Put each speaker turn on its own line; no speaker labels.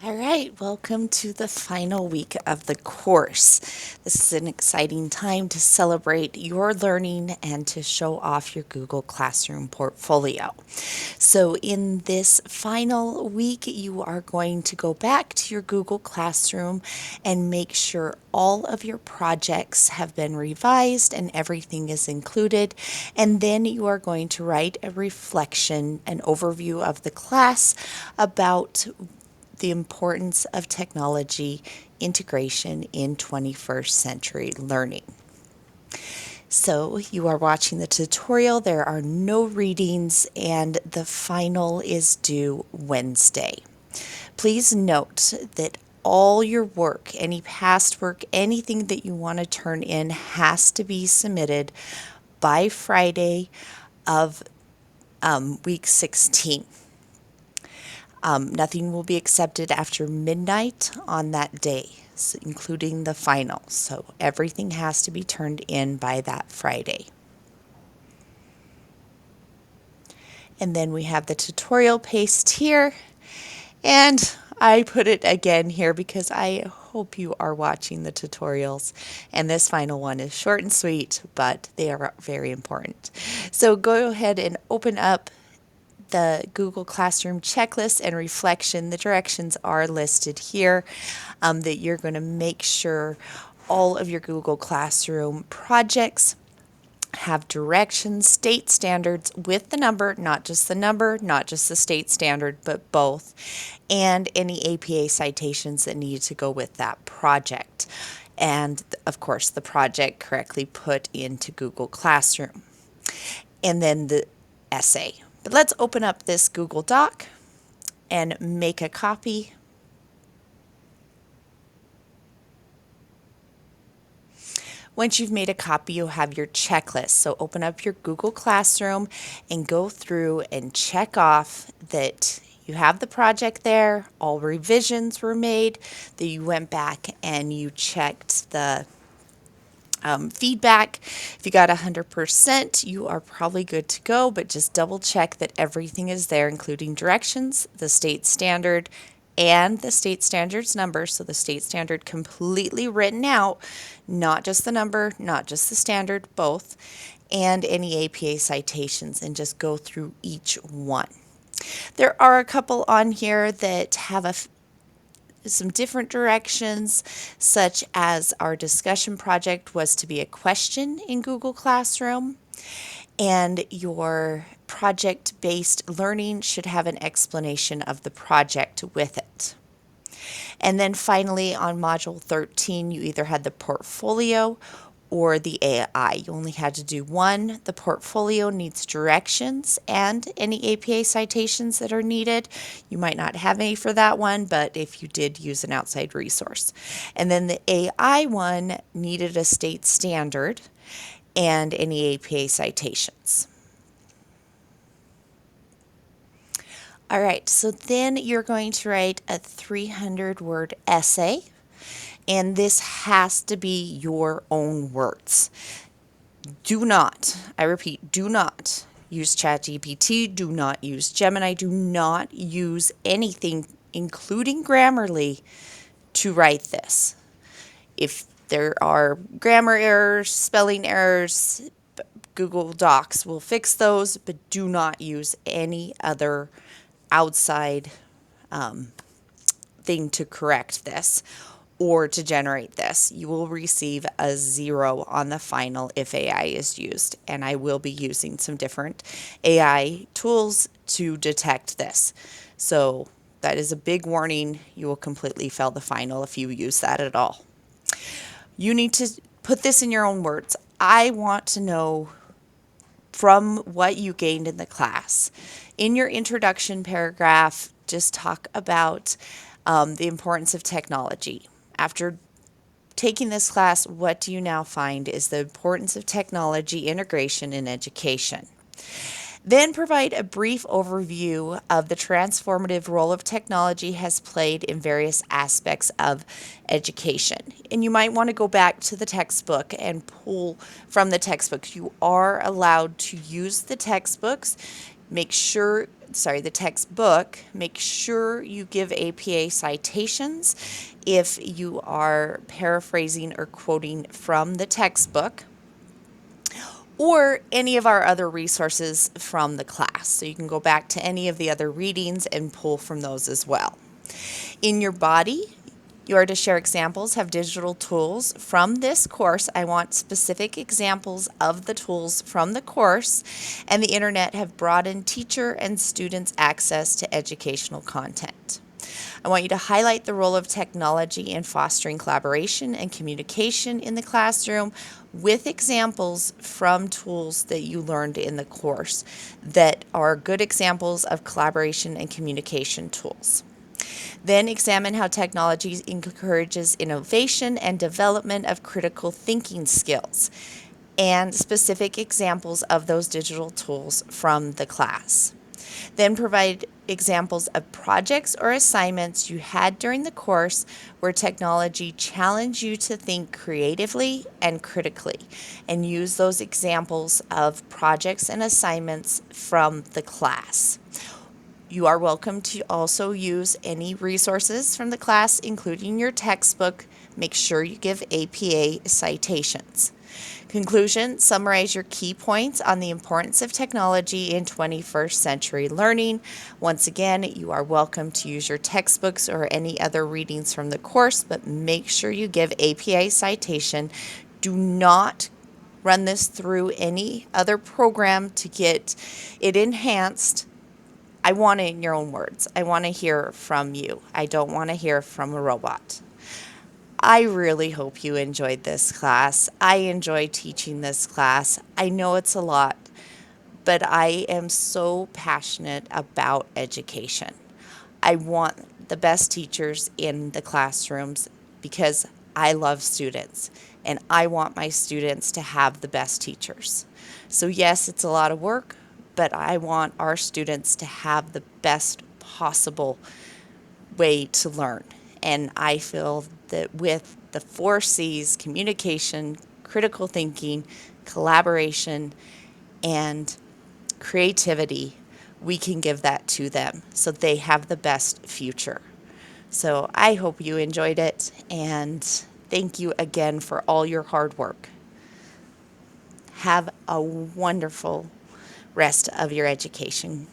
All right, welcome to the final week of the course. This is an exciting time to celebrate your learning and to show off your Google Classroom portfolio. So, in this final week, you are going to go back to your Google Classroom and make sure all of your projects have been revised and everything is included. And then you are going to write a reflection, an overview of the class about the importance of technology integration in 21st century learning. So, you are watching the tutorial, there are no readings, and the final is due Wednesday. Please note that all your work, any past work, anything that you want to turn in has to be submitted by Friday of week 16. Nothing will be accepted after midnight on that day, so including the final. So everything has to be turned in by that Friday. And then we have the tutorial paste here. And I put it again here because I hope you are watching the tutorials. And this final one is short and sweet, but they are very important. So go ahead and open up the Google Classroom checklist and reflection. The directions are listed here that you're going to make sure all of your Google Classroom projects have directions, state standards with the number, not just the state standard, but both, and any APA citations that need to go with that project. And of course, the project correctly put into Google Classroom. And then the essay. But let's open up this Google Doc and make a copy. Once you've made a copy, you'll have your checklist. So open up your Google Classroom and go through and check off that you have the project there, all revisions were made, that you went back and you checked the feedback. If you got 100%, you are probably good to go, but just double check that everything is there, including directions, the state standard, and the state standard's number. So the state standard completely written out, not just the number, not just the standard, both, and any APA citations, and just go through each one. There are a couple on here that have some different directions, such as our discussion project was to be a question in Google Classroom, and your project-based learning should have an explanation of the project with it. And then finally, on Module 13, you either had the portfolio or the AI. You only had to do one. The portfolio needs directions and any APA citations that are needed. You might not have any for that one, but if you did, use an outside resource. And then the AI one needed a state standard and any APA citations. All right, so then you're going to write a 300-word essay, and this has to be your own words. Do not, I repeat, do not use ChatGPT, do not use Gemini, do not use anything, including Grammarly, to write this. If there are grammar errors, spelling errors, Google Docs will fix those, but do not use any other outside thing to correct this or to generate this. You will receive a 0 on the final if AI is used, and I will be using some different AI tools to detect this. So that is a big warning. You will completely fail the final if you use that at all. You need to put this in your own words. I want to know from what you gained in the class. In your introduction paragraph, just talk about the importance of technology. After taking this class, what do you now find is the importance of technology integration in education? Then provide a brief overview of the transformative role of technology has played in various aspects of education. And you might want to go back to the textbook and pull from the textbooks. You are allowed to use the textbooks. Make sure the textbook, make sure you give APA citations if you are paraphrasing or quoting from the textbook, or any of our other resources from the class. So you can go back to any of the other readings and pull from those as well. In your body, you are to share examples, have digital tools from this course. I want specific examples of the tools from the course, and the internet have broadened teacher and students' access to educational content. I want you to highlight the role of technology in fostering collaboration and communication in the classroom with examples from tools that you learned in the course that are good examples of collaboration and communication tools. Then examine how technology encourages innovation and development of critical thinking skills and specific examples of those digital tools from the class. Then provide examples of projects or assignments you had during the course where technology challenged you to think creatively and critically, and use those examples of projects and assignments from the class. You are welcome to also use any resources from the class, including your textbook. Make sure you give APA citations. Conclusion, summarize your key points on the importance of technology in 21st century learning. Once again, you are welcome to use your textbooks or any other readings from the course, but make sure you give APA citation. Do not run this through any other program to get it enhanced. I want it in your own words. I want to hear from you. I don't want to hear from a robot. I really hope you enjoyed this class. I enjoy teaching this class. I know it's a lot, but I am so passionate about education. I want the best teachers in the classrooms because I love students and I want my students to have the best teachers. So yes, it's a lot of work, but I want our students to have the best possible way to learn. And I feel that with the 4C's, communication, critical thinking, collaboration, and creativity, we can give that to them so they have the best future. So I hope you enjoyed it, and thank you again for all your hard work. Have a wonderful rest of your education.